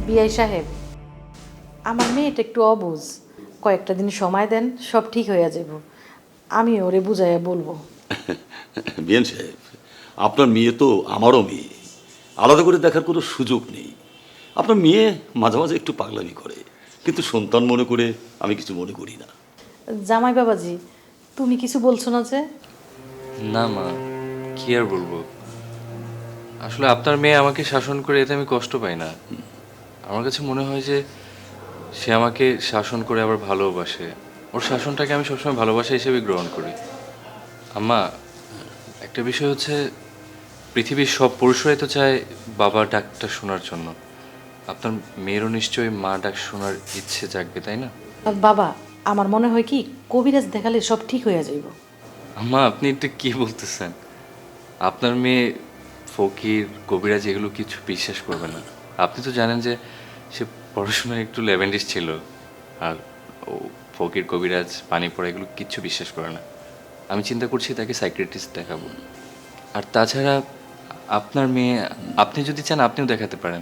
বিআই সাহেব, আমার মেয়েটা একটু অবুঝ, কয়েকটা দিন সময় দেন, সব ঠিক হয়ে যাব। আমি ওরে বুঝাইয়া বলবো। বিয়ান সাহেব, আপনার মেয়ে তো আমারও মেয়ে, আলাদা করে দেখার কোনো সুযোগ নেই। আপনার মেয়ে মাঝে মাঝে একটু পাগলামি করে, কিন্তু সন্তান মনে করে আমি কিছু মনে করি না। জামাই বাবাজি, তুমি কিছু বলছো না যে? না মা, কি আর বলবো। আসলে আপনার মেয়ে আমাকে শাসন করে এতে আমি কষ্ট পাই না। আমার কাছে মনে হয় যে সে আমাকে শাসন করে আবার ভালোবাসে। ওর শাসনটাকে আমি সবসময় ভালোবাসা হিসেবে গ্রহণ করি। আম্মা, একটা বিষয় হচ্ছে, পৃথিবীর সব পুরুষরাই তো চায় বাবা ডাকটা শোনার জন্য। আপনার মেয়েরও নিশ্চয়ই মা ডাক শোনার ইচ্ছে জাগবে, তাই না? বাবা, আমার মনে হয় কি কবিরাজ দেখালে সব ঠিক হয়ে যাইব। আম্মা, আপনি এটা কি বলতেছেন? আপনার মেয়ে ফকির কবিরাজ এগুলো কিছু বিশ্বাস করবে না। আপনি তো জানেন যে সে পড়াশোনায় একটু লেভেন্ডিস ছিল। আর ও ফকির কবিরাজ পানি পড়া এগুলো কিচ্ছু বিশ্বাস করে না। আমি চিন্তা করছি তাকে সাইকিয়াট্রিস্ট দেখাবো। আর তাছাড়া আপনার মেয়ে, আপনি যদি চান আপনিও দেখাতে পারেন।